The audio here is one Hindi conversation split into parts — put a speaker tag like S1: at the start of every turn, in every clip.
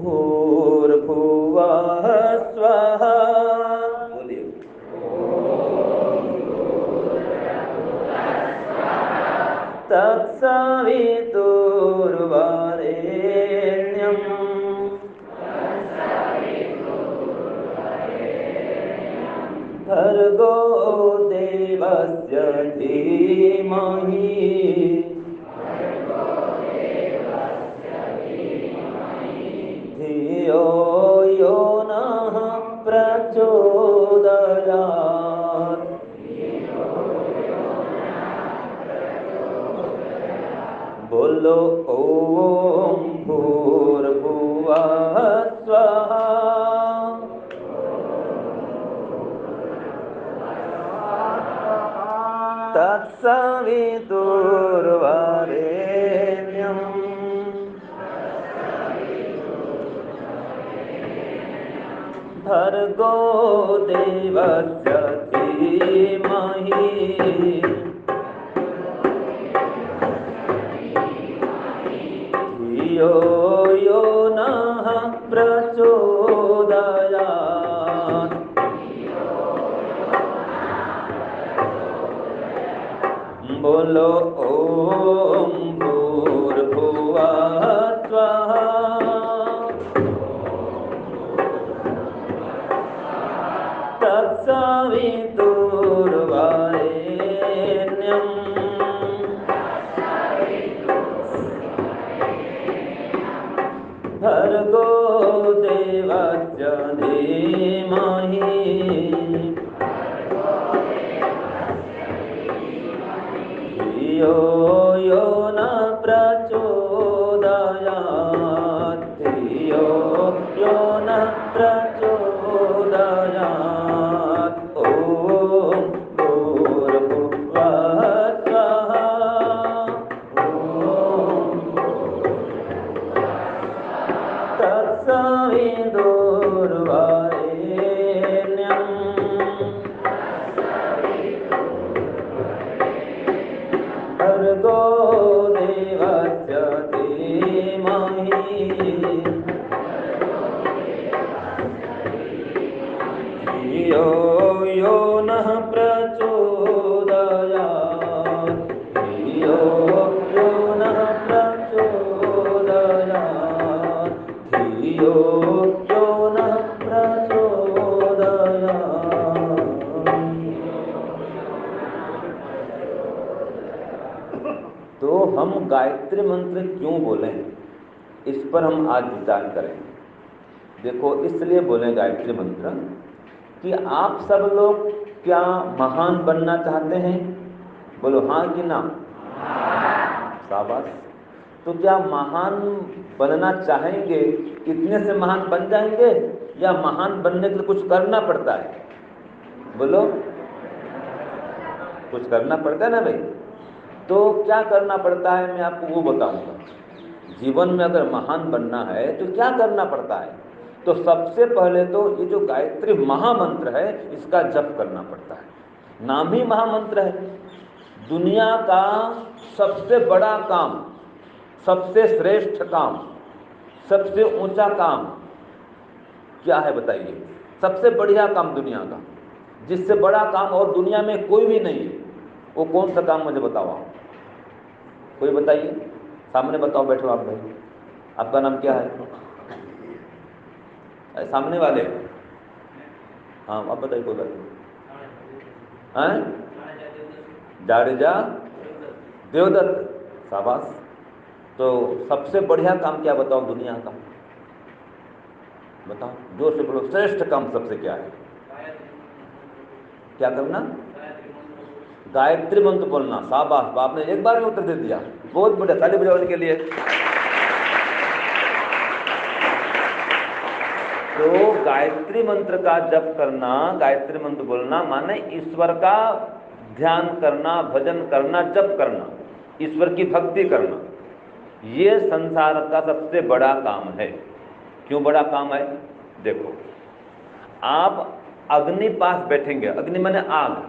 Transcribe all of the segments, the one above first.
S1: भूर्भुवः स्वः। बोलिए। तत्सवितुर्वरेण्यम् भर्गो देवस्य धीमहि धियो यो नः प्रचोदयात्। बोलो ओम भूर्भुवः स्वः। तत्सवितुर्वरेण्यम् भर्गो देवस्य धीमहि धियो यो नः प्रचोदयात्। बोलो ओम भूर्भुवः स्वः। तत्सवितुर्वरेण्यम् भर्गो देवस्य धीमहि धियो यो न प्रचोदयात्। धियो यो न प्रचोदयात्। ॐ भूर्भुवः स्वः। तत्सवितुर्वरेण्यम् भर्गो देवस्य धीमहि धियो यो नः प्रचोदयात्। धियो यो नः प्रचोदयात्। धियो यो नः प्रचोदयात्। तो हम गायत्री मंत्र क्यों बोलें, इस पर हम आज विचार करेंगे। देखो, इसलिए बोलें गायत्री मंत्र कि आप सब लोग क्या महान बनना चाहते हैं? बोलो हाँ कि ना। शाबाश। तो क्या महान बनना चाहेंगे, इतने से महान बन जाएंगे, या महान बनने के लिए कुछ करना पड़ता है? बोलो, कुछ करना पड़ता है ना भाई। तो क्या करना पड़ता है, मैं आपको वो बताऊंगा। जीवन में अगर महान बनना है तो क्या करना पड़ता है? तो सबसे पहले तो ये जो गायत्री महामंत्र है, इसका जप करना पड़ता है। नाम ही महामंत्र है। दुनिया का सबसे बड़ा काम, सबसे श्रेष्ठ काम, सबसे ऊंचा काम क्या है बताइए? सबसे बढ़िया काम दुनिया का, जिससे बड़ा काम और दुनिया में कोई भी नहीं है, वो कौन सा काम मुझे बताओ आप? कोई बताइए, सामने बताओ, बैठो आप भाई। आपका नाम क्या है? सामने वाले। हाँ, आप बताइए, कोई बात नहीं। जाडेजा देवदत्त। शाबाश। तो सबसे बढ़िया काम क्या बताओ दुनिया का? बताओ, जोर से बोलो, श्रेष्ठ काम सबसे क्या है? क्या करना? गायत्री मंत्र बोलना। शाबाश, आपने एक बार में उत्तर दे दिया। बहुत बढ़िया, ताली बजाओ इनके लिए। तो गायत्री मंत्र का जप करना, गायत्री मंत्र बोलना माने ईश्वर का ध्यान करना, भजन करना, जप करना, ईश्वर की भक्ति करना। ये संसार का सबसे बड़ा काम है। क्यों बड़ा काम है? देखो, आप अग्नि पास बैठेंगे, अग्नि माने आग,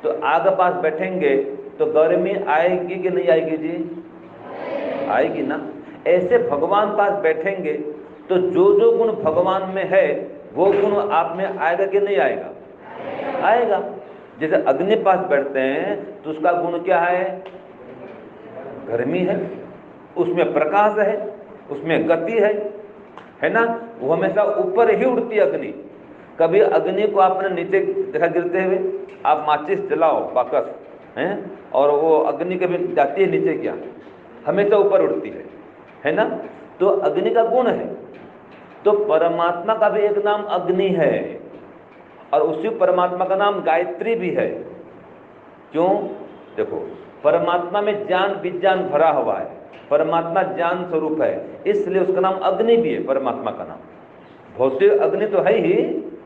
S1: तो आग पास बैठेंगे तो गर्मी आएगी कि नहीं आएगी जी? आएगी ना। ऐसे भगवान पास बैठेंगे तो जो जो गुण भगवान में है वो गुण आप में आएगा कि नहीं आएगा? आएगा। जैसे अग्नि पास बैठते हैं तो उसका गुण क्या है? गर्मी है, उसमें प्रकाश है, उसमें गति है ना? वो हमेशा ऊपर ही उड़ती है अग्नि। कभी अग्नि को आपने नीचे देखा गिरते हुए? आप माचिस जलाओ बाकस हैं और वो अग्नि कभी जाती है नीचे क्या? हमेशा ऊपर उड़ती है ना? तो अग्नि का गुण है। तो परमात्मा का भी एक नाम अग्नि है और उसी परमात्मा का नाम गायत्री भी है। क्यों? देखो, परमात्मा में ज्ञान विज्ञान भरा हुआ है, परमात्मा ज्ञान स्वरूप है, इसलिए उसका नाम अग्नि भी है। परमात्मा का नाम भौतिक अग्नि तो है ही,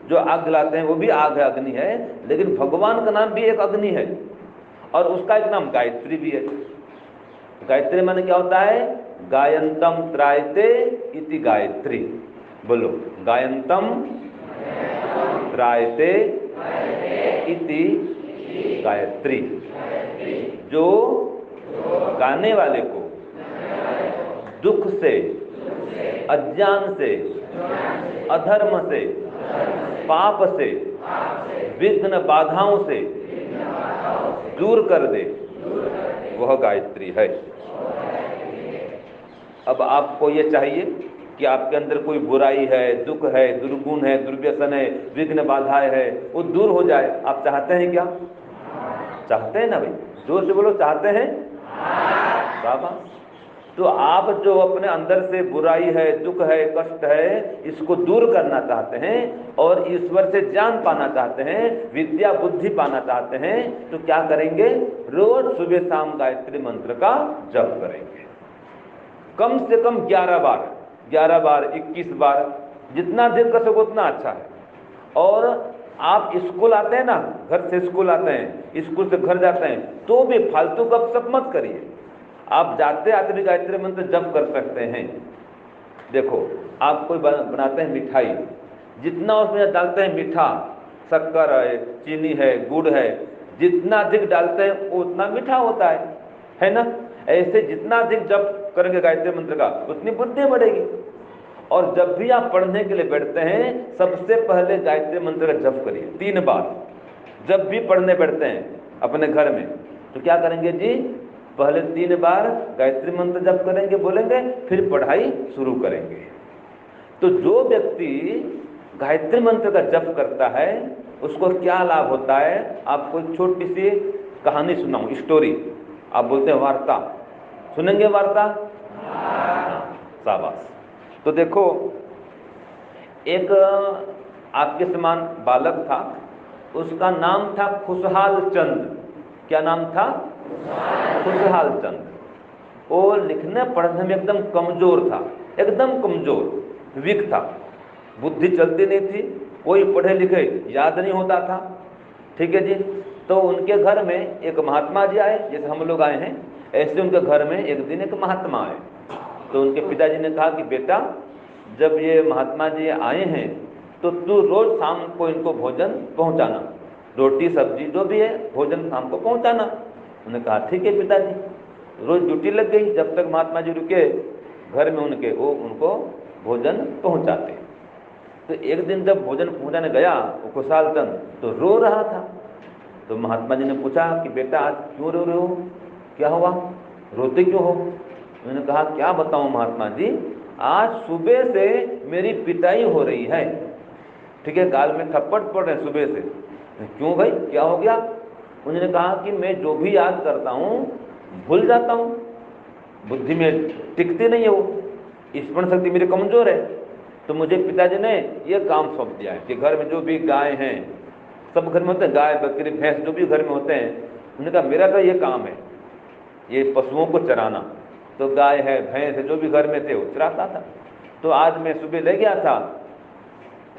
S1: जो आग जलाते हैं वो भी आग है, अग्नि है, लेकिन भगवान का नाम भी एक अग्नि है और उसका एक नाम गायत्री भी है। गायत्री माने क्या होता है? गायंतम त्रायते इति गायत्री। बोलो, गायंतम त्रायते इति गायत्री। जो गाने वाले को दुख से, अज्ञान से, अधर्म से, पाप से, विघ्न बाधाओं से दूर कर दे, वह गायत्री है। अब आपको ये चाहिए कि आपके अंदर कोई बुराई है, दुख है, दुर्गुण है, दुर्व्यसन है, विघ्न बाधाएं है, वो दूर हो जाए। आप चाहते हैं क्या? चाहते हैं ना भाई? जोर से बोलो, चाहते हैं? बाबा, तो आप जो अपने अंदर से बुराई है, दुख है, कष्ट है, इसको दूर करना चाहते हैं और ईश्वर से ज्ञान पाना चाहते हैं, विद्या बुद्धि पाना चाहते हैं, तो क्या करेंगे? रोज सुबह शाम गायत्री मंत्र का जप करेंगे, कम से कम 11 बार, 11 बार, 21 बार, जितना देर कर सको उतना अच्छा है। और आप स्कूल आते हैं ना, घर से स्कूल आते हैं, स्कूल से घर जाते हैं, तो भी फालतू गपशप मत करिए। आप जाते आते भी गायत्री मंत्र जप कर सकते हैं। देखो, आप कोई बनाते हैं मिठाई, जितना उसमें डालते हैं मीठा, शक्कर है, चीनी है, गुड़ है, जितना अधिक डालते हैं उतना मीठा होता है ना? ऐसे जितना अधिक जप करेंगे गायत्री मंत्र का उतनी बुद्धि बढ़ेगी। और जब भी आप पढ़ने के लिए बैठते हैं, सबसे पहले गायत्री मंत्र का जप करिए 3 बार। जब भी पढ़ने बैठते हैं अपने घर में, तो क्या करेंगे जी? पहले 3 बार गायत्री मंत्र जप करेंगे, बोलेंगे, फिर पढ़ाई शुरू करेंगे। तो जो व्यक्ति गायत्री मंत्र का जप करता है उसको क्या लाभ होता है? आपको एक छोटी सी कहानी सुनाऊं, स्टोरी। आप बोलते हैं वार्ता, सुनेंगे वार्ता? शाबाश। तो देखो, एक आपके समान बालक था, उसका नाम था खुशहाल चंद। क्या नाम था? खुशहाल चंद। वो लिखने पढ़ने में एकदम कमजोर था, एकदम कमजोर, वीक था, बुद्धि चलती नहीं थी, कोई पढ़े लिखे याद नहीं होता था। ठीक है जी। तो उनके घर में एक महात्मा जी आए, जैसे हम लोग आए हैं, ऐसे उनके घर में एक दिन एक महात्मा आए। तो उनके पिताजी ने कहा कि बेटा, जब ये महात्मा जी आए हैं तो तू रोज शाम को इनको भोजन पहुंचाना, रोटी सब्जी जो भी है भोजन शाम को पहुंचाना। उन्होंने कहा ठीक है पिताजी। रोज ड्यूटी लग गई, जब तक महात्मा जी रुके घर में उनके, वो उनको भोजन पहुंचाते। तो एक दिन जब भोजन पहुंचाने गया वो खुशहाल चंद, तो रो रहा था। तो महात्मा जी ने पूछा कि बेटा आज क्यों रो रहे हो, क्या हुआ, रोते क्यों हो? उन्होंने कहा क्या बताऊं महात्मा जी, आज सुबह से मेरी पिटाई हो रही है। ठीक है, गाल में थप्पड़ पड़ रहे सुबह से। क्यों भाई, क्या हो गया? उन्होंने कहा कि मैं जो भी याद करता हूँ भूल जाता हूँ, बुद्धि में टिकती नहीं है, वो स्मरण शक्ति मेरी कमजोर है। तो मुझे पिताजी ने ये काम सौंप दिया है कि घर में जो भी गाय हैं, सब घर में होते हैं, गाय बकरी भैंस जो भी घर में होते हैं, उन्होंने कहा मेरा तो ये काम है, ये पशुओं को चराना। तो गाय है, भैंस है, जो भी घर में थे वो चराता था। तो आज मैं सुबह ले गया था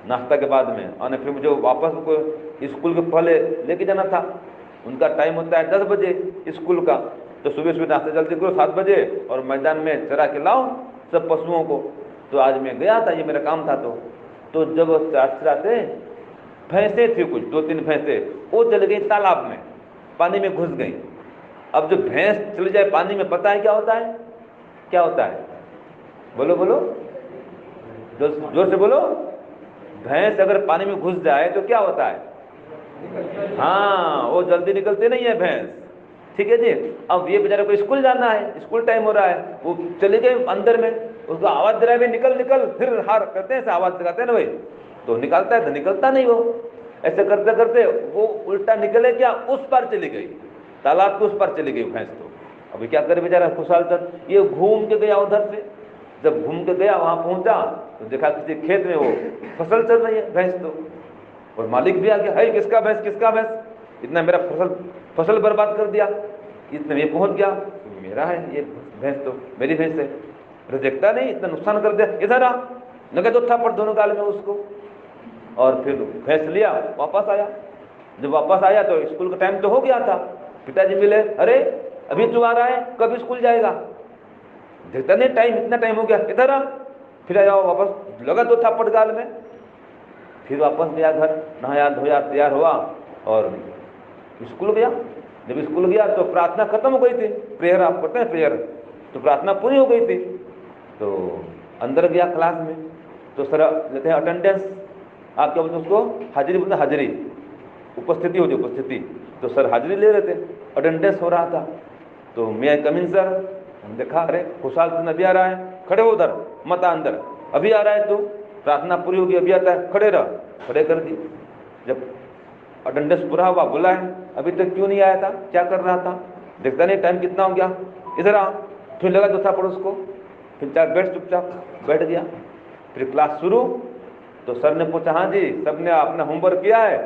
S1: नाश्ता के बाद में, और फिर मुझे वापस को स्कूल के पहले लेके जाना था। उनका टाइम होता है 10 बजे स्कूल का। तो सुबह सुबह नाश्ता जल्दी करो 7 बजे और मैदान में चरा के लाओ सब पशुओं को। तो आज मैं गया था, ये मेरा काम था। तो जब चराते भैंसे थी, कुछ 2-3 भैंसे, वो चल गई तालाब में, पानी में घुस गई। अब जो भैंस चली जाए पानी में, पता है क्या होता है? क्या होता है? बोलो बोलो। जोर से बोलो। भैंस अगर पानी में घुस जाए तो क्या होता है? हाँ, वो जल्दी निकलते नहीं है भैंस। ठीक है जी। अब ये बेचारे को स्कूल जाना है, स्कूल टाइम हो रहा है, वो चले गए अंदर में, उसको आवाज दे रहा है भाई निकल निकल, फिर हार करते हैं, आवाज लगाते हैं ना भाई, तो निकलता है तो निकलता नहीं वो। ऐसे करते करते वो उल्टा निकले क्या, उस पार चली गई, तालाब के उस पार चली गई भैंस। तो अभी क्या करे बेचारा खुशहाल चंद, ये घूम के गया उधर से। जब घूम के गया वहां पहुंचा तो देखा किसी खेत में वो फसल चल रही है भैंस। तो और मालिक भी आ गया, है किसका भैंस, किसका भैंस, इतना मेरा फसल बर्बाद कर दिया, इतने ये पहुंच गया, मेरा है ये भैंस, तो मेरी भैंस है। अरे देखता नहीं इतना नुकसान कर दिया, इधर आ, लगे तो थप्पड़ दोनों गाल में उसको। और फिर भैंस लिया, वापस आया। जब वापस आया तो स्कूल का टाइम तो हो गया था। पिताजी मिले, अरे अभी तू आ रहा है, कब स्कूल जाएगा? देखता नहीं टाइम, इतना टाइम हो गया, इधर आ। फिर आया वापस, लगा दो थप्पड़ गाल में। फिर वापस गया घर, नहाया धोया तैयार हुआ और स्कूल गया। जब स्कूल गया तो प्रार्थना खत्म हो गई थी, प्रेयर आप पढ़ते हैं प्रेयर, तो प्रार्थना पूरी हो गई थी। तो अंदर गया क्लास में, तो सर लेते हैं अटेंडेंस, आप क्या बोलते हैं उसको, हाजिरी बोलते हैं, हाजिरी, उपस्थिति होती है उपस्थिति। तो सर हाजिरी ले रहे थे, अटेंडेंस हो रहा था। तो मैं कम इन सर, हम देखा अरे खुशहाल चंद अभी आ रहा है, खड़े हो उधर मत आ अंदर, अभी आ रहा है तू, प्रार्थना पूरी होगी अभी आता है, खड़े रह। खड़े कर दी। जब अटेंडेंस पूरा हुआ, बोला है अभी तक क्यों नहीं आया था, क्या कर रहा था, देखता नहीं टाइम कितना हो गया, इधर आ। फिर लगा दो था पड़ोस को, फिर चार बैठ, चुपचाप बैठ गया। फिर क्लास शुरू, तो सर ने पूछा हाँ जी सबने अपना होमवर्क किया है?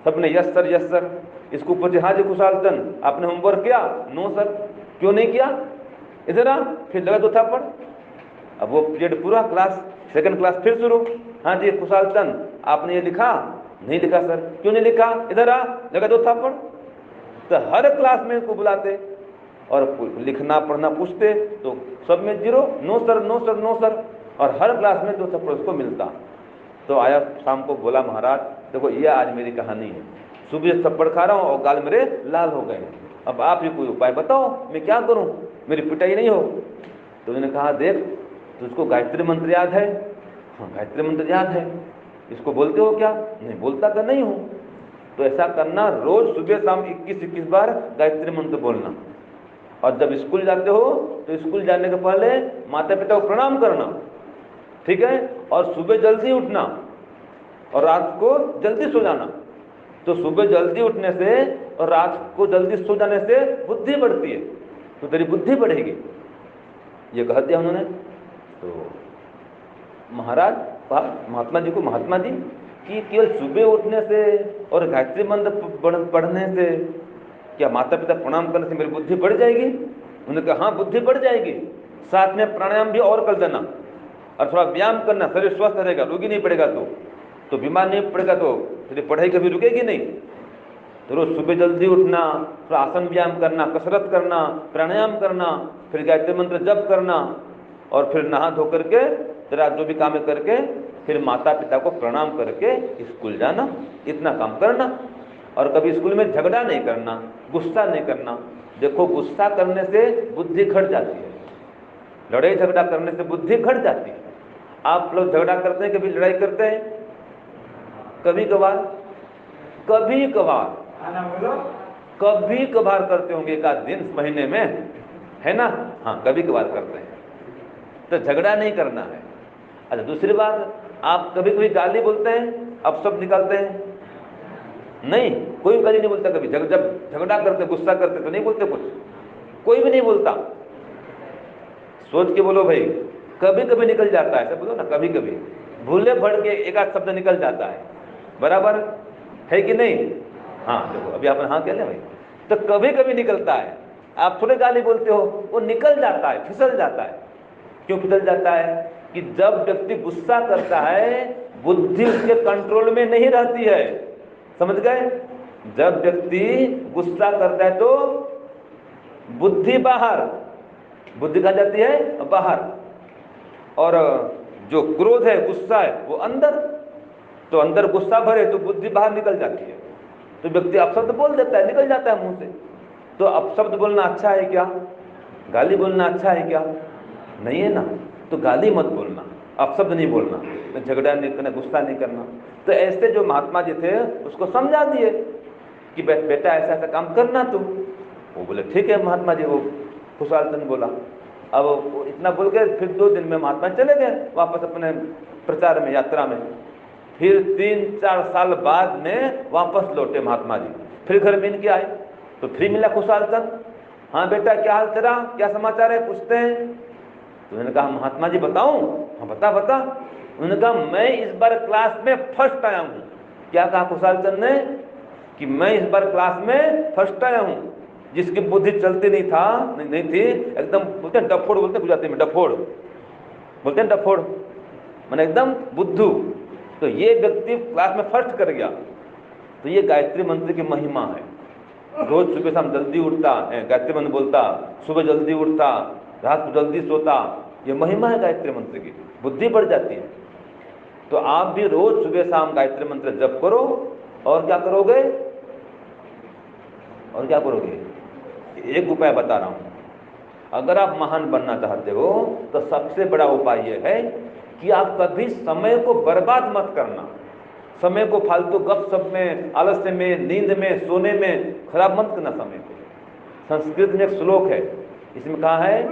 S1: सबने यस सर यस सर। इसको पूछे हाँ जी खुशहाल चंद आपने होमवर्क किया? No sir. क्यों नहीं किया? इधर आ। फिर लगा दो थप्पड़। अब वो पीरियड पूरा, क्लास सेकंड क्लास फिर शुरू, हाँ जी खुशहाल चंद आपने ये लिखा? नहीं लिखा सर। क्यों नहीं लिखा? इधर आ, लगा दो थप्पड़। तो हर क्लास में इसको बुलाते और लिखना पढ़ना पूछते, तो सब में zero, no sir no sir no sir, और हर क्लास में 2 थप्पड़ उसको मिलता। तो आया शाम को, बोला महाराज देखो ये आज मेरी कहानी है, सुबह थप्पड़ खा रहा हूँ और गाल मेरे लाल हो गए, अब आप ही कोई उपाय बताओ, मैं क्या करूँ, मेरी पिटाई नहीं हो। तो उन्होंने कहा देख तुझको गायत्री मंत्र याद है? हाँ गायत्री मंत्र याद है। इसको बोलते हो क्या? नहीं बोलता तो नहीं हूँ। तो ऐसा करना, रोज सुबह शाम 21-21 बार गायत्री मंत्र बोलना। और जब स्कूल जाते हो तो स्कूल जाने के पहले माता पिता को प्रणाम करना, ठीक है, और सुबह जल्दी उठना और रात को जल्दी सो जाना। तो सुबह जल्दी उठने से और रात को जल्दी सो जाने से बुद्धि बढ़ती है, तो तेरी बुद्धि बढ़ेगी, ये कह दिया उन्होंने। तो महाराज महात्मा जी को, महात्मा जी कि केवल सुबह उठने से और गायत्री मंत्र पढ़ने से क्या माता पिता प्रणाम करने से मेरी बुद्धि बढ़ जाएगी? उन्होंने कहा हाँ बुद्धि बढ़ जाएगी, साथ में प्राणायाम भी और कर देना और थोड़ा व्यायाम करना, शरीर स्वस्थ रहेगा, रोगी नहीं पड़ेगा, तो बीमार नहीं पड़ेगा, तो तेरी पढ़ाई कभी रुकेगी नहीं। तो रोज सुबह जल्दी उठना, थोड़ा आसन व्यायाम करना, कसरत करना, प्राणायाम करना, फिर गायत्री मंत्र जप करना और फिर नहा धो करके तेरा जो भी काम करके फिर माता पिता को प्रणाम करके स्कूल जाना, इतना काम करना। और कभी स्कूल में झगड़ा नहीं करना, गुस्सा नहीं करना। देखो गुस्सा करने से बुद्धि घट जाती है, लड़ाई झगड़ा करने से बुद्धि घट जाती है। आप लोग झगड़ा करते हैं, कभी लड़ाई करते हैं? कभी कभार, कभी कभार, कभी कभार करते होंगे, एक आध दिन महीने में, है ना? हाँ कभी कभार करते हैं, तो झगड़ा नहीं करना है। अच्छा दूसरी बात, आप कभी कभी गाली बोलते हैं, अब सब निकालते हैं? नहीं, कोई गाली नहीं बोलता कभी। जब झगड़ा करते, गुस्सा करते तो नहीं बोलते कुछ, कोई भी नहीं बोलता। सोच के बोलो भाई, कभी कभी निकल जाता है, सब बोलो ना, कभी कभी भूले भड़ के एक आध शब्द निकल जाता है, बराबर है कि नहीं? हाँ देखो अभी आपने हाँ कह लिया भाई, तो कभी कभी निकलता है। आप थोड़े गाली बोलते हो, वो निकल जाता है, फिसल जाता है। क्यों फिसल जाता है? कि जब व्यक्ति गुस्सा करता है बुद्धि उसके कंट्रोल में नहीं रहती है, समझ गए? जब व्यक्ति गुस्सा करता है तो बुद्धि बाहर, बुद्धि कहाँ जाती है? बाहर। और जो क्रोध है, गुस्सा है, वो अंदर। तो अंदर गुस्सा भरे तो बुद्धि बाहर निकल जाती है, तो व्यक्ति अपशब्द बोल देता है, निकल जाता है मुंह से। तो अपशब्द बोलना अच्छा है क्या? गाली बोलना अच्छा है क्या? नहीं है ना। तो गाली मत बोलना, अपशब्द नहीं बोलना, न झगड़ा नहीं करना, गुस्सा नहीं करना। तो ऐसे जो महात्मा जी थे उसको समझा दिए कि बेटा ऐसा ऐसा काम करना तुम। वो बोले ठीक है महात्मा जी। वो खुशहाल चंद बोला। अब वो इतना बोल के फिर 2 दिन में महात्मा चले गए वापस अपने प्रचार में, यात्रा में। फिर 3-4 साल बाद में वापस लौटे महात्मा जी, फिर घर मिल के आए तो फिर मिला खुशहाल चंद। हाँ बेटा क्या हाल तेरा, क्या समाचार है, पूछते हैं। तो उन्होंने कहा महात्मा जी बताऊं? हाँ बता बता। उन्होंने कहा मैं इस बार क्लास में फर्स्ट आया हूँ। क्या कहा खुशहाल चंद ने? कि मैं इस बार क्लास में फर्स्ट आया हूँ। जिसकी बुद्धि चलती नहीं था, नहीं थी, एकदम बोलते हैं डफोड़, बोलते हैं गुजराती में डफोड़, बोलते हैं डफोड़ मैंने एकदम बुद्धू। तो ये व्यक्ति क्लास में फर्स्ट कर गया। तो ये गायत्री मंत्र की महिमा है। रोज सुबह शाम जल्दी उठता है, गायत्री मंत्र बोलता, सुबह जल्दी उठता, रात को जल्दी सोता। ये महिमा है गायत्री मंत्र की, बुद्धि बढ़ जाती है। तो आप भी रोज सुबह शाम गायत्री मंत्र जप करो। और क्या करोगे? और क्या करोगे? एक उपाय बता रहा हूं। अगर आप महान बनना चाहते हो तो सबसे बड़ा उपाय यह है कि आप कभी समय को बर्बाद मत करना। समय को फालतू गपशप में, आलस्य में, नींद में, सोने में खराब मत करना समय को। संस्कृत में एक श्लोक है, इसमें कहा है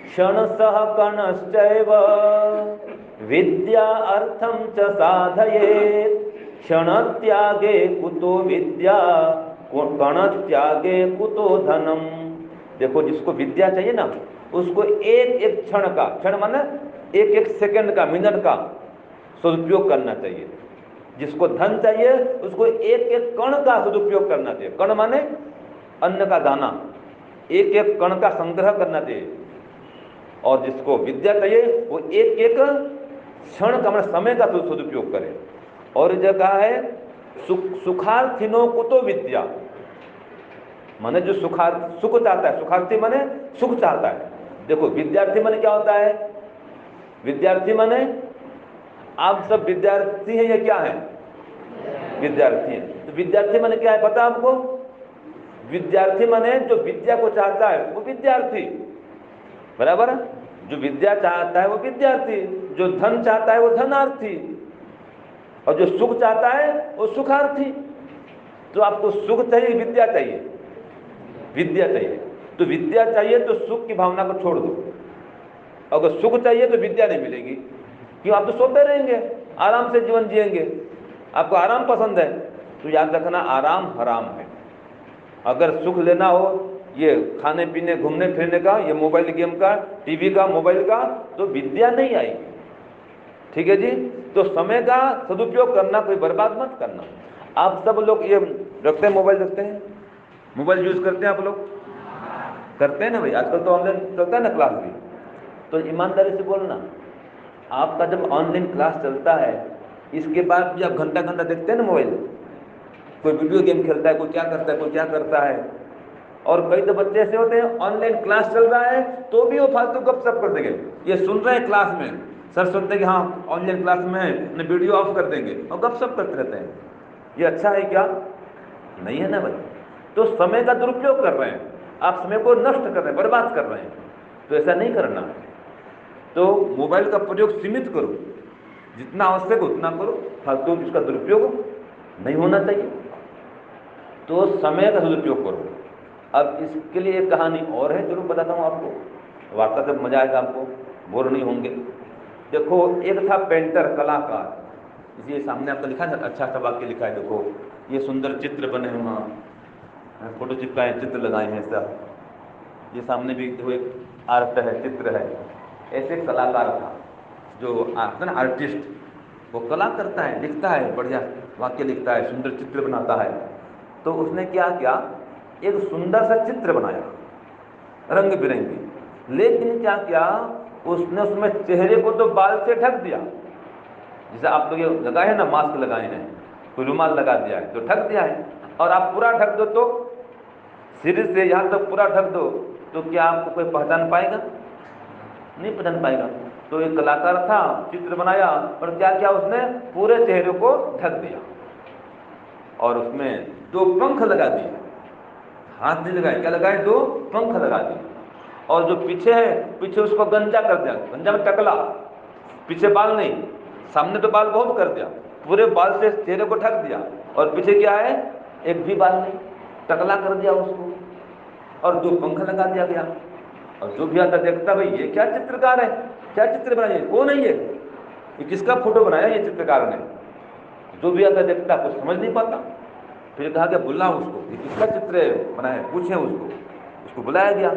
S1: क्षण सह कणश्चैव विद्या अर्थम च साधयेत् क्षण त्यागे कुतो विद्या कण त्यागे कुतो धनम। देखो जिसको विद्या चाहिए ना, उसको एक एक क्षण का, क्षण माने एक एक सेकंड का, मिनट का सदुपयोग करना चाहिए। जिसको धन चाहिए उसको एक एक कण का सदुपयोग करना चाहिए। कण माने अन्न का दाना, एक एक कण का संग्रह करना चाहिए। और जिसको विद्या चाहिए वो एक एक क्षण का, मतलब समय का सदुपयोग करे। और ये कहा है सुखार्थिनो कुतो विद्या, माने जो सुख चाहता है, सुखार्थी माने सुख चाहता है। देखो विद्यार्थी माने क्या होता है? विद्यार्थी माने आप सब विद्यार्थी हैं या क्या है? विद्यार्थी हैं। तो विद्यार्थी माने क्या है पता आपको? विद्यार्थी माने जो विद्या को चाहता है वो विद्यार्थी, बराबर। जो विद्या चाहता है वो विद्यार्थी, जो धन चाहता है वो धनार्थी, और जो सुख चाहता है वो सुखार्थी। तो आपको सुख चाहिए, विद्या चाहिए? विद्या चाहिए। तो विद्या चाहिए तो सुख की भावना को छोड़ दो। अगर सुख चाहिए तो विद्या नहीं मिलेगी, क्यों? आप तो सोते रहेंगे, आराम से जीवन जिएंगे। आपको आराम पसंद है तो याद रखना आराम हराम है। अगर सुख लेना हो ये खाने पीने, घूमने फिरने का, ये मोबाइल गेम का, टीवी का, मोबाइल का, तो विद्या नहीं आएगी। ठीक है जी? तो समय का सदुपयोग करना, कोई बर्बाद मत करना। आप सब लोग ये रखते हैं, मोबाइल रखते हैं, मोबाइल यूज करते हैं आप लोग? करते हैं ना भाई, आजकल तो ऑनलाइन चलता है ना क्लास भी। तो ईमानदारी से बोलना, आपका जब ऑनलाइन क्लास चलता है इसके बाद भी आप घंटा घंटा देखते हैं ना मोबाइल, कोई वीडियो गेम खेलता है, कोई क्या करता है, कोई क्या करता है। और कई तो बच्चे ऐसे होते हैं ऑनलाइन क्लास चल रहा है तो भी वो फालतू गपशप कर देंगे। ये सुन रहे हैं क्लास में, सर सुनते हैं कि हाँ ऑनलाइन क्लास में है, वीडियो ऑफ कर देंगे और गपशप करते रहते हैं। ये अच्छा है क्या? नहीं है ना भाई। तो समय का दुरुपयोग कर रहे हैं, आप समय को नष्ट कर रहे हैं, बर्बाद कर रहे हैं। तो ऐसा नहीं करना है। तो मोबाइल का प्रयोग सीमित करो, जितना आवश्यक उतना करो, फालतू इसका दुरुपयोग नहीं होना चाहिए। तो समय का सदुपयोग करो। अब इसके लिए एक कहानी और है, जरूर बताता हूँ आपको, वार्ता से मजा आएगा, आपको बोर नहीं होंगे। देखो एक था पेंटर, कलाकार, इसी सामने आपको लिखा है, अच्छा सा वाक्य लिखा है। देखो ये सुंदर चित्र बने हैं, वहाँ फोटो चिपकाए, चित्र लगाए हैं सब। ये सामने भी देखो एक आर्ट है, चित्र है। ऐसे एक कलाकार था जो आता ना आर्टिस्ट, वो कला करता है, लिखता है, बढ़िया वाक्य लिखता है, सुंदर चित्र बनाता है। तो उसने क्या किया, एक सुंदर सा चित्र बनाया रंग बिरंगी। लेकिन क्या किया उसने, उसमें चेहरे को तो बाल से ढक दिया, जैसे आप लोग ये लगाए हैं ना, मास्क लगाए हैं, कोई रुमाल लगा दिया है तो ढक दिया है। और आप पूरा ढक दो तो सिर से यहाँ तक पूरा ढक दो तो क्या आपको कोई पहचान पाएगा? नहीं पहचान पाएगा। तो एक कलाकार था, चित्र बनाया और क्या किया उसने, पूरे चेहरे को ढक दिया और उसमें 2 पंख लगा दिए। हाथ नहीं लगाए, क्या लगाए? 2 पंख लगा दिए। और जो पीछे है, पीछे उसको गंजा कर दिया, गंजा में टकला, पीछे बाल नहीं, सामने तो बाल बहुत कर दिया, पूरे बाल से चेहरे को ढक दिया, और पीछे क्या है, एक भी बाल नहीं, टकला कर दिया उसको, और 2 पंख लगा दिया गया। और जो भी आता देखता, भाई ये क्या चित्रकार है, क्या चित्र बनाया, कौन है ये किसका फोटो बनाया ये चित्रकार ने। जो भी आता देखता कुछ समझ नहीं पाता। फिर कहा कि बुला उसको, ये किसका चित्र बनाया, पूछे उसको बुलाया गया।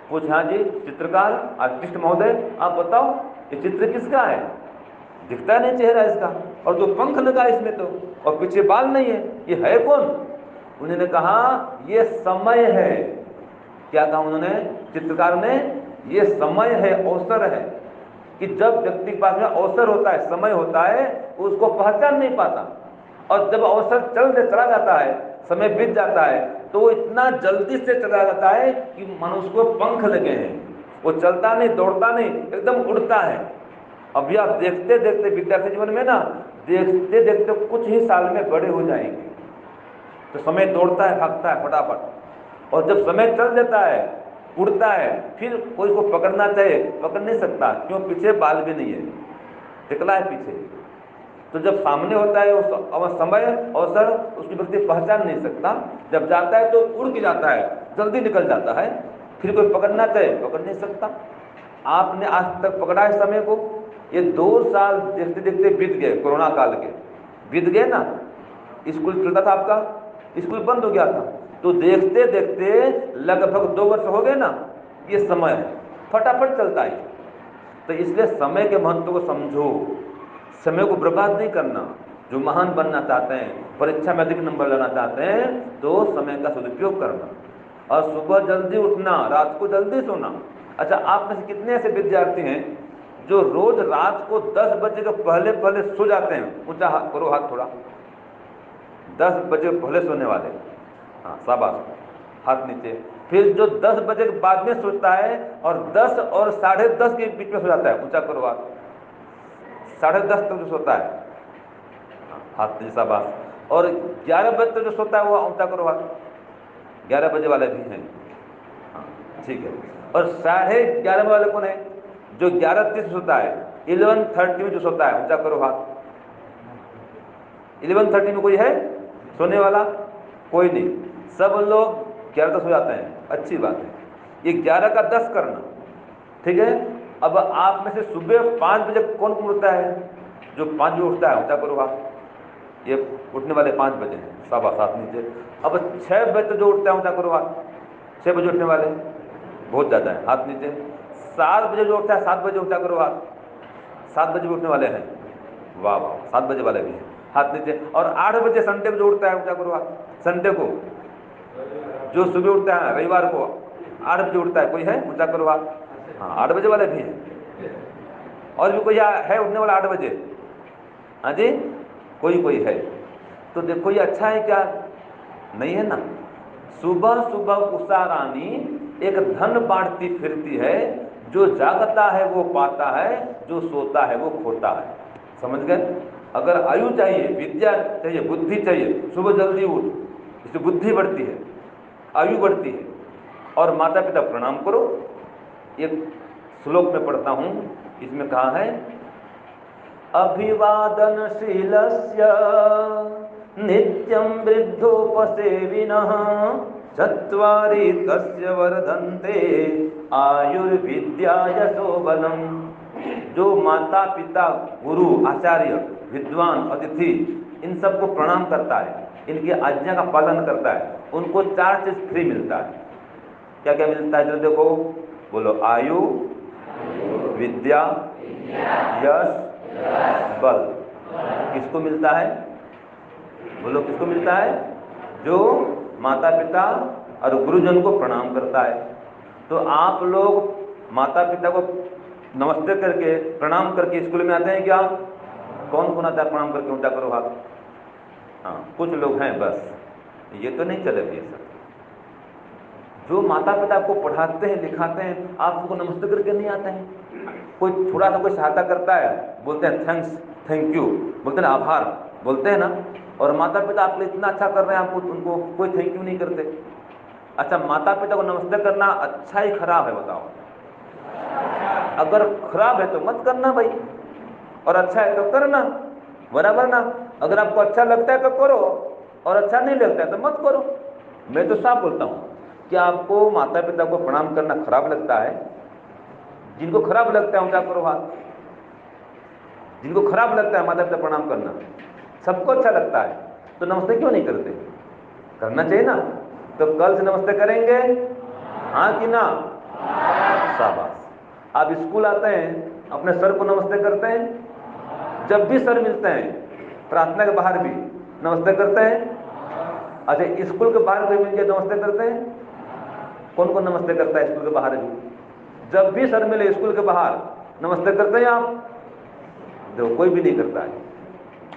S1: पूछ, हाँ जी चित्रकार आर्टिस्ट महोदय, आप बताओ ये चित्र किसका है, दिखता नहीं चेहरा इसका, और 2 पंख लगा इसमें तो, और पीछे बाल नहीं है, ये है कौन। उन्होंने कहा ये समय है। क्या कहा उन्होंने, चित्रकार ने, ये समय है, अवसर है, कि जब व्यक्ति के पास में अवसर होता है, समय होता है, उसको पहचान नहीं पाता, और जब अवसर चला जाता है, समय बीत जाता है, तो वो इतना जल्दी से चला जाता है कि मनुष्य को पंख लगे हैं, वो चलता नहीं, दौड़ता नहीं, एकदम उड़ता है। अभी आप देखते देखते विद्यार्थी जीवन में ना, देखते देखते कुछ ही साल में बड़े हो जाएंगे, तो समय दौड़ता है, भागता है फटाफट, और जब समय चल जाता है, उड़ता है, फिर कोई को पकड़ना चाहे पकड़ नहीं सकता, क्यों, पीछे बाल भी नहीं है, टिकला है पीछे। तो जब सामने होता है उस समय अवसर, उसकी व्यक्ति पहचान नहीं सकता, जब जाता है तो उड़ के जाता है, जल्दी निकल जाता है, फिर कोई पकड़ना चाहे पकड़ नहीं सकता। आपने आज तक पकड़ा है समय को, ये 2 साल देखते देखते बीत गए, कोरोना काल के बीत गए ना, स्कूल चलता था आपका, स्कूल बंद हो गया था, तो देखते देखते लगभग 2 वर्ष हो गए ना, ये समय है, फटाफट चलता है। तो इसलिए समय के महत्व को समझो, समय को बर्बाद नहीं करना। जो महान बनना चाहते हैं, परीक्षा में अधिक नंबर लाना चाहते हैं, तो समय का सदुपयोग करना, और सुबह जल्दी उठना, रात को जल्दी सोना। अच्छा, आप में से कितने ऐसे विद्यार्थी हैं जो रोज रात को 10 बजे के पहले पहले सो जाते हैं, ऊंचा हाथ करो, हाथ थोड़ा, 10 बजे पहले सोने वाले, हाँ शाबाश, हाथ नीचे। फिर जो 10 बजे के बाद में सोता है, और 10 और 10:30 के बीच में सो जाता है, ऊंचा करो हाथ, 10:30 तक जो सोता है, हाथ नीचे, शाबाश। और 11 बजे तक जो सोता है वो ऊंचा करो हाथ, 11 बजे वाले भी हैं, हाँ ठीक है। और 11:30 वाले कौन है, जो 11:30 सोता है, 11:30 में जो सोता है, ऊंचा करो हाथ। 11:30 में कोई है सोने वाला, कोई नहीं, सब लोग 11 तक सो जाते हैं, अच्छी बात है। ये 11 का 10 करना, ठीक है। अब आप में से सुबह 5 बजे कौन कौन उठता है, जो 5 बजे उठता है, ऊंचा करो हाथ। ये उठने वाले 5 बजे हैं, शाबाश, हाथ नीचे। अब 6 बजे तो जो उठता है, ऊंचा करो हाथ, 6 बजे उठने वाले बहुत ज़्यादा है, हाथ नीचे। 7 बजे जो उठता है, 7 बजे ऊंचा करो हाथ, 7 बजे उठने वाले हैं, वाह वाह, 7 बजे वाले भी हैं, हाथ नीचे। और 8 बजे संडे को जो उठता है, ऊंचा करो हाथ, संडे को जो सुबह उठता है, रविवार को 8 बजे उठता है, कोई है, ऊंचा करो हाथ, हाँ 8 बजे वाले भी हैं। और भी कोई है उठने वाला 8 बजे, हाँ जी, कोई है। तो देखो ये अच्छा है क्या, नहीं है ना। सुबह सुबह उषा रानी एक धन बांटती फिरती है, जो जागता है वो पाता है, जो सोता है वो खोता है। समझ गए। अगर आयु चाहिए, विद्या चाहिए, बुद्धि चाहिए, सुबह जल्दी उठ, इससे बुद्धि बढ़ती है, आयु बढ़ती है, और माता पिता प्रणाम करो। एक श्लोक में पढ़ता हूँ, इसमें कहा है, अभिवादनशीलस्य नित्यं वृद्धोपसेविनः चत्वारि तस्य वर्धन्ते आयुर्विद्या यशोबलम्। जो माता पिता, गुरु, आचार्य, विद्वान, अतिथि, इन सबको प्रणाम करता है, इनकी आज्ञा का पालन करता है, उनको 4 चीज फ्री मिलता है। क्या क्या मिलता है, जरा देखो, बोलो, आयु, विद्या, यश, बल। किसको मिलता है, बोलो किसको मिलता है, जो माता पिता और गुरुजन को प्रणाम करता है। तो आप लोग माता पिता को नमस्ते करके, प्रणाम करके स्कूल में आते हैं क्या, कौन कौन आता है प्रणाम करके, ऊंचा करो हाथ, हाँ कुछ लोग हैं बस, ये तो नहीं चलेगा ये सब। जो माता पिता को पढ़ाते हैं, लिखाते हैं, आप उनको नमस्ते करके नहीं आते हैं। कोई थोड़ा सा कोई सहायता करता है, बोलते हैं थैंक्स, थैंक यू, बोलते हैं आभार, बोलते हैं ना। और माता पिता आपके इतना अच्छा कर रहे हैं, आपको उनको कोई थैंक यू नहीं करते। अच्छा, माता पिता को नमस्ते करना अच्छा ही खराब है, बताओ। अगर खराब है तो मत करना भाई, और अच्छा है तो करना, बराबर ना। अगर आपको अच्छा लगता है तो करो, और अच्छा नहीं लगता है तो मत करो। मैं तो साफ बोलता हूँ कि आपको माता पिता को प्रणाम करना खराब लगता है, जिनको खराब लगता है उनका करो हाथ। जिनको खराब लगता है माता पिता प्रणाम करना, सबको अच्छा लगता है, तो नमस्ते क्यों नहीं करते? करना चाहिए ना। तो कल से नमस्ते करेंगे, हाँ कि ना? शाबाश। आप स्कूल आते हैं, अपने सर को नमस्ते करते हैं? जब भी सर मिलते हैं, प्रार्थना के बाहर भी नमस्ते करते हैं? अच्छा, स्कूल के बाहर कोई मिल के नमस्ते करते हैं? कौन कौन नमस्ते करता है स्कूल के बाहर भी? जब भी सर मिले स्कूल के बाहर, नमस्ते करते हैं आप? देखो, कोई भी नहीं करता है,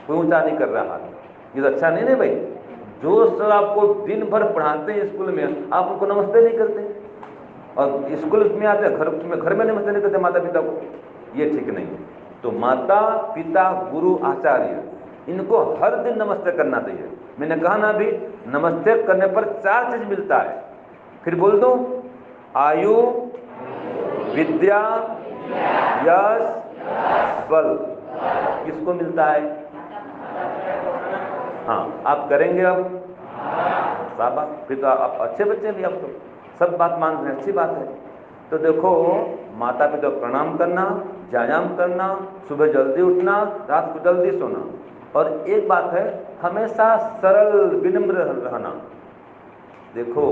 S1: कोई ऊंचा नहीं कर रहा हाथ। ये तो अच्छा नहीं ना भाई। जो सर आपको दिन भर पढ़ाते हैं स्कूल में, आप उनको नमस्ते नहीं करते, और स्कूल में आते घर में नमस्ते नहीं करते माता पिता को, ये ठीक नहीं है। तो माता पिता गुरु आचार्य, इनको हर दिन नमस्ते करना चाहिए। मैंने कहा ना अभी, नमस्ते करने पर 4 चीज मिलता है। फिर बोल दूं, आयु, विद्या, यश, बल। किसको मिलता है? हाँ, आप करेंगे अब? शाबाश, फिर तो आप अच्छे बच्चे भी, आप तो सब बात मान रहे हैं, अच्छी बात है। तो देखो, माता पिता को प्रणाम करना, व्यायाम करना, सुबह जल्दी उठना, रात को जल्दी सोना। और एक बात है, हमेशा सरल विनम्र रहना। देखो,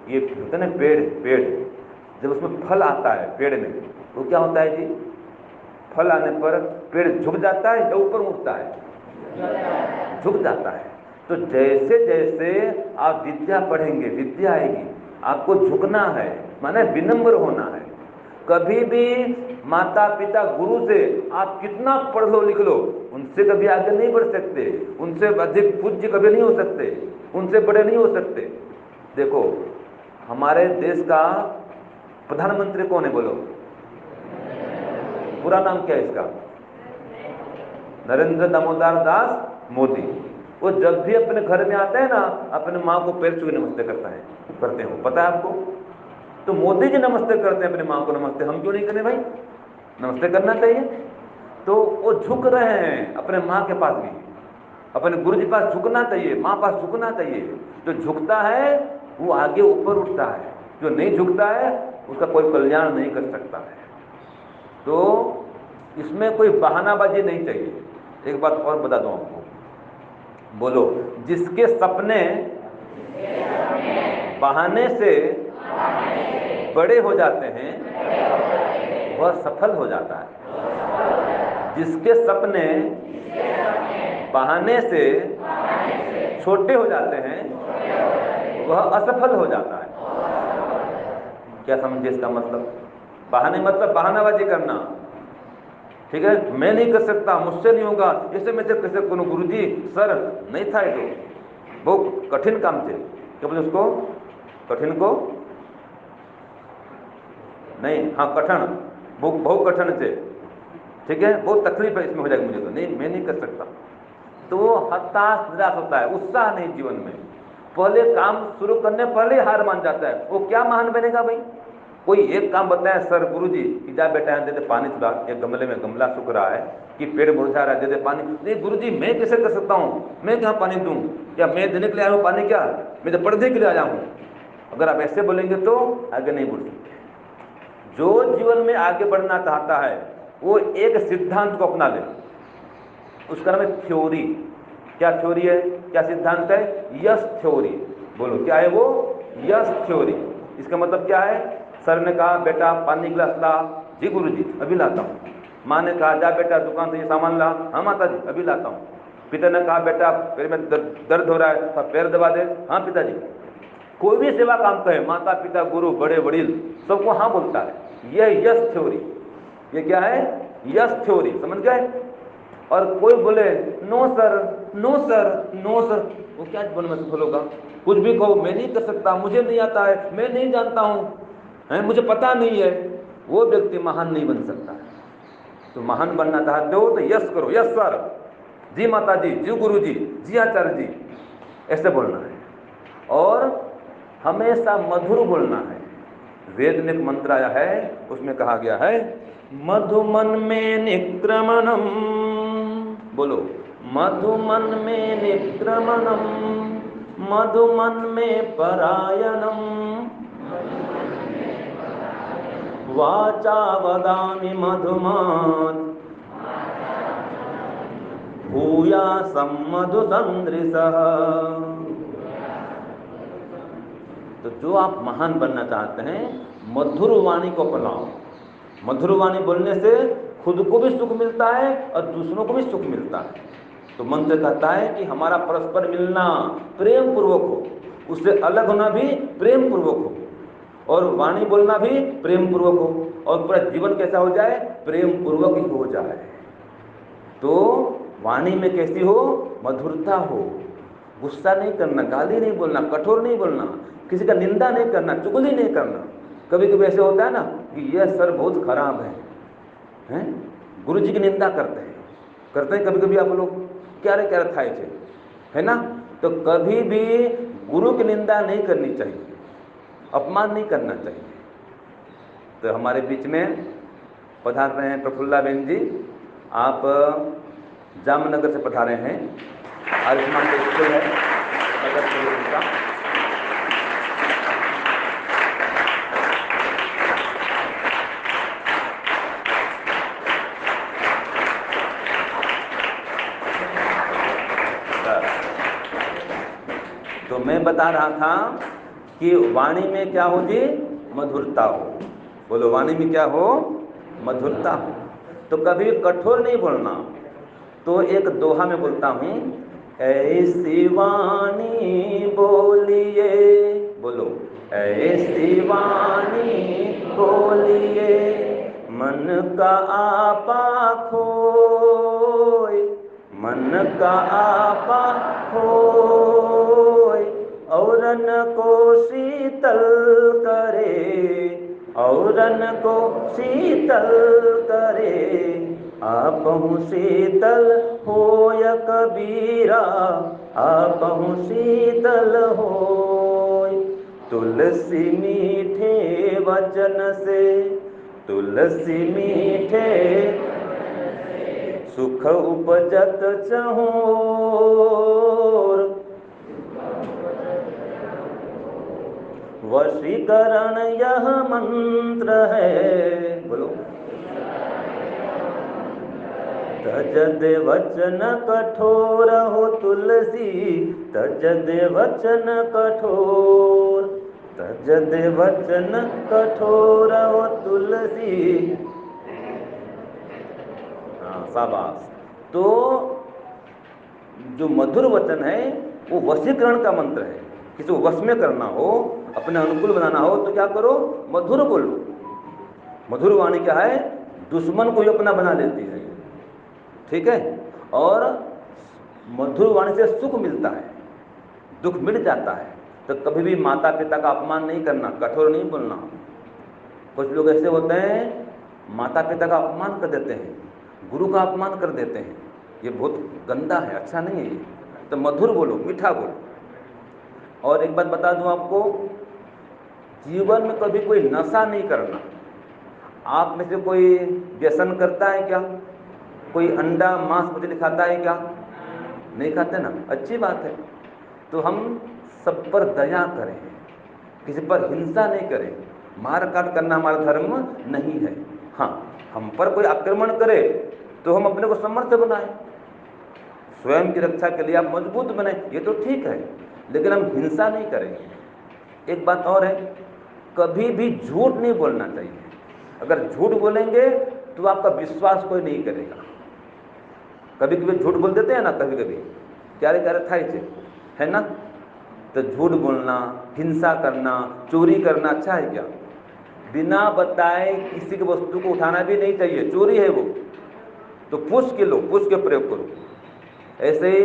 S1: ये होता है ना पेड़, जब उसमें फल आता है पेड़ में, तो क्या होता है जी? फल आने पर पेड़ झुक जाता है या ऊपर उठता है? झुक जाता है। तो जैसे जैसे आप विद्या पढ़ेंगे, विद्या आएगी, आपको झुकना है, माने विनम्र होना है। कभी भी माता पिता गुरु से आप कितना पढ़ लो लिख लो, उनसे कभी आगे नहीं बढ़ सकते, उनसे अधिक पूज्य कभी नहीं हो सकते, उनसे बड़े नहीं हो सकते। देखो, हमारे देश का प्रधानमंत्री कौन है बोलो? पूरा नाम क्या है इसका? नरेंद्र दामोदर दास मोदी। वो जब भी अपने घर में आता है ना, अपने माँ को पैर छू के नमस्ते करते हैं, पता है आपको? तो मोदी जी नमस्ते करते हैं अपने माँ को, नमस्ते हम क्यों नहीं करें भाई? नमस्ते करना चाहिए। तो वो झुक रहे हैं अपने माँ के पास भी, अपने गुरु जी पास झुकना चाहिए, माँ पास झुकना चाहिए। जो झुकता है वो आगे ऊपर उठता है, जो नहीं झुकता है उसका कोई कल्याण नहीं कर सकता है। तो इसमें कोई बहानाबाजी नहीं चाहिए। एक बात और बता दूं आपको, बोलो, जिसके सपने बहाने से बड़े हो जाते हैं वह सफल हो जाता है। जिसके सपने बहाने से छोटे हो जाते हैं वह असफल हो जाता है। क्या समझे इसका मतलब? बहाने मतलब बहानाबाजी करना, ठीक है? मैं नहीं कर सकता, मुझसे नहीं होगा, जैसे मैं जब कैसे करूं, गुरुजी सर नहीं था, ये तो बहुत कठिन काम थे, क्या बोले उसको? कठिन को नहीं, हाँ कठिन, बहुत कठिन थे, ठीक है, बहुत तकलीफ है इसमें हो जाएगी मुझे, तो नहीं मैं नहीं कर सकता। तो वो हताश निराश होता है, उत्साह नहीं जीवन में। पहले काम शुरू करने पहले हार मान जाता है, वो क्या महान बनेगा भाई? कोई एक काम बताए सर गुरुजी कि जा बेटा दे दे पानी, थोड़ा एक गमले में गमला सूख रहा है कि पेड़ मुरझा रहा है, दे दे पानी। नहीं गुरुजी मैं कैसे कर सकता हूँ, मैं क्या पानी दूं? क्या मैं देने के लिए आया हूँ पानी? क्या मैं तो पढ़ने के लिए आया हूँ? अगर आप ऐसे बोलेंगे तो आगे नहीं बढ़ सकते। जो जीवन में आगे बढ़ना चाहता है वो एक सिद्धांत को अपना ले, उसका नाम है थ्योरी। क्या थ्योरी है, क्या सिद्धांत है? Yes theory. बोलो क्या है वो? Yes theory. इसका मतलब क्या है? सर ने कहा बेटा पानी गिलास ला, जी गुरुजी अभी लाता हूँ। माँ ने कहा जा बेटा दुकान से ये सामान ला, हाँ माता जी अभी लाता हूँ। पिता ने कहा बेटा पैर में दर्द हो रहा है तो पैर दबा दे, हाँ पिताजी। कोई भी सेवा काम करे, माता पिता गुरु बड़े वडील सबको हाँ बोलता है। यह यस थ्योरी। ये क्या है? यस थ्योरी, समझ गए? और कोई बोले no sir no sir no sir, वो क्या जीवन में सफल होगा? कुछ भी कहो, मैं नहीं कर सकता, मुझे नहीं आता है, मैं नहीं जानता हूँ, मुझे पता नहीं है, वो व्यक्ति महान नहीं बन सकता है। तो महान बनना चाहते हो तो यस करो, यस सर, जी माता जी, जी गुरु जी आचार्य जी, ऐसे बोलना है। और हमेशा मधुर बोलना है। वेद में एक मंत्र आया है, उसमें कहा गया है मधुमन में निक्रमणम बोलो, मधुमन में निक्रमणम, मधुमन में परायणम, वाचा वदामि मधुमात् भूयासं मधुसंदृशः। तो जो आप महान बनना चाहते हैं, मधुर वाणी को अपनाओ। मधुर वाणी बोलने से खुद को भी सुख मिलता है और दूसरों को भी सुख मिलता है। तो मंत्र कहता है कि हमारा परस्पर मिलना प्रेम पूर्वक हो, उससे अलग होना भी प्रेम पूर्वक हो, और वाणी बोलना भी प्रेम पूर्वक हो, और पूरा जीवन कैसा हो जाए, प्रेम पूर्वक ही हो जाए। तो वाणी में कैसी हो, मधुरता हो, गुस्सा नहीं करना, गाली नहीं बोलना, कठोर नहीं बोलना, किसी का निंदा नहीं करना, चुगली नहीं करना। कभी कभी ऐसे होता है ना कि यह सर बहुत खराब है, गुरु जी की निंदा करते हैं कभी कभी आप लोग, क्यारे क्यारे थाय है ना। तो कभी भी गुरु की निंदा नहीं करनी चाहिए, अपमान नहीं करना चाहिए। तो हमारे बीच में पधार रहे हैं प्रफुल्ला बेन जी, आप जामनगर से पधारे हैं। आयुष्मान का स्कूल है नगर कॉलेज का। तो मैं बता रहा था कि वाणी में क्या हो जी, मधुरता हो। बोलो, वाणी में क्या हो, मधुरता हो। तो कभी कठोर नहीं बोलना। तो एक दोहा में बोलता हूँ, ऐसी वाणी बोलिए, बोलो, ऐसी वाणी बोलिए, मन का आपा खोए, मन का आपा खोए, औरन को शीतल करे, औरन को शीतल करे, आपहु शीतल होय कबीरा, आपहु शीतल होय। तुलसी मीठे वचन से, तुलसी मीठे सुख उपजत चहूर, वशीकरण यह मंत्र है। बोलो, तजद वचन कठोर हो तुलसी, तजद वचन कठोर, तजद वचन कठोर हो तुलसी। हाँ, शाबाश। तो जो मधुर वचन है वो वशीकरण का मंत्र है। किसी को वश में करना हो, अपने अनुकूल बनाना हो, तो क्या करो, मधुर बोलो। मधुर वाणी क्या है, दुश्मन को ही अपना बना लेती है, ठीक है। और मधुर वाणी से सुख मिलता है, दुख मिट जाता है। तो कभी भी माता पिता का अपमान नहीं करना, कठोर नहीं बोलना। कुछ लोग ऐसे होते हैं, माता पिता का अपमान कर देते हैं, गुरु का अपमान कर देते हैं। ये बहुत गंदा है, अच्छा नहीं है ये। तो मधुर बोलो, मीठा बोलो। और एक बात बता दूं आपको, जीवन में कभी कोई नशा नहीं करना। आप में से कोई व्यसन करता है क्या? कोई अंडा मांस मछली खाता है क्या? नहीं खाते ना, अच्छी बात है। तो हम सब पर दया करें, किसी पर हिंसा नहीं करें। मार काट करना हमारा धर्म नहीं है। हाँ, हम पर कोई आक्रमण करे तो हम अपने को समर्थ बनाएं, स्वयं की रक्षा के लिए आप मजबूत बने, ये तो ठीक है, लेकिन हम हिंसा नहीं करेंगे। एक बात और है, कभी भी झूठ नहीं बोलना चाहिए। अगर झूठ बोलेंगे तो आपका विश्वास कोई नहीं करेगा। कभी कभी झूठ बोल देते हैं ना, कभी कभी क्यारे क्यारे थाय है ना। तो झूठ बोलना, हिंसा करना, चोरी करना अच्छा है क्या? बिना बताए किसी की वस्तु को उठाना भी नहीं चाहिए, चोरी है वो। तो पूछ के लो, पूछ के प्रयोग करो। ऐसे ही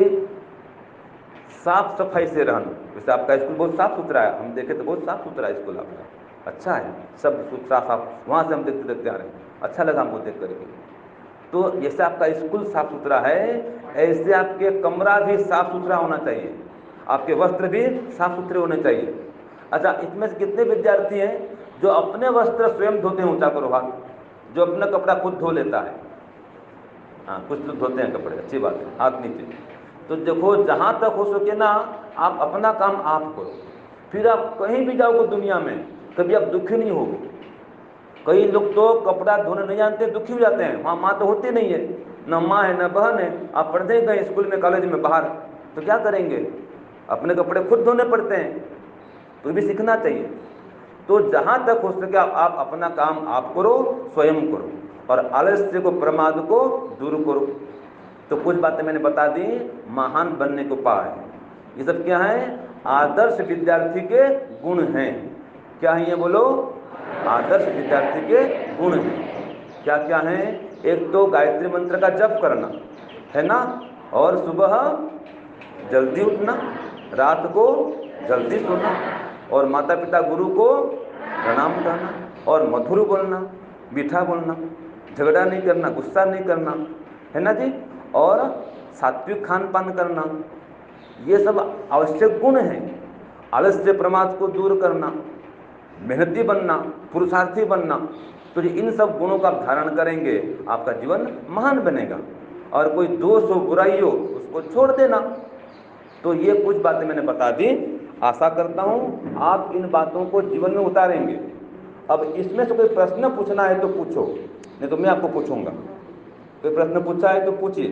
S1: साफ सफाई से रहना। जैसे आपका स्कूल बहुत साफ सुथरा है, हम देखे तो बहुत साफ सुथरा स्कूल आपका, अच्छा है, सब सुथरा साफ, वहाँ से हम देखते देखते आ रहे हैं, अच्छा लगा हमको देख करके। तो जैसे आपका स्कूल साफ सुथरा है, ऐसे आपके कमरा भी साफ सुथरा होना चाहिए, आपके वस्त्र भी साफ सुथरे होने चाहिए। अच्छा, इसमें से कितने विद्यार्थी हैं जो अपने वस्त्र स्वयं धोते हैं? ऊंचा करो हाथ। जो अपना कपड़ा खुद धो लेता है, हाँ, कुछ लोग धोते हैं कपड़े, अच्छी बात है, हाथ नीचे। तो देखो जहाँ तक हो सके ना, आप अपना काम आप करो, फिर आप कहीं भी जाओगे दुनिया में कभी आप दुखी नहीं होगे। कई लोग तो कपड़ा धोने नहीं जानते, दुखी हो जाते हैं। वहाँ माँ तो होती नहीं है, न माँ है न बहन है, आप पढ़ते ही कहीं स्कूल में कॉलेज में बाहर, तो क्या करेंगे, अपने कपड़े खुद धोने पड़ते हैं। तो भी सीखना चाहिए। तो जहाँ तक हो सके आप अपना काम आप करो, स्वयं करो, और आलस्य को, प्रमाद को दूर करो। तो कुछ बातें मैंने बता दी महान बनने को उपाय। ये सब क्या है, आदर्श विद्यार्थी के गुण हैं। क्या है ये बोलो, आदर्श विद्यार्थी के गुण हैं। क्या क्या है, एक तो गायत्री मंत्र का जप करना है ना, और सुबह जल्दी उठना, रात को जल्दी सोना, और माता पिता गुरु को प्रणाम करना, और मधुर बोलना, मीठा बोलना, झगड़ा नहीं करना, गुस्सा नहीं करना, है ना जी, और सात्विक खान पान करना। ये सब आवश्यक गुण हैं। आलस्य प्रमाद को दूर करना, मेहनती बनना, पुरुषार्थी बनना। तो इन सब गुणों का आप धारण करेंगे, आपका जीवन महान बनेगा। और कोई दोष हो, बुराई हो, उसको छोड़ देना। तो ये कुछ बातें मैंने बता दी। आशा करता हूँ आप इन बातों को जीवन में उतारेंगे। अब इसमें से कोई प्रश्न पूछना है तो पूछो, नहीं तो मैं आपको पूछूंगा। कोई प्रश्न पूछा है तो पूछिए।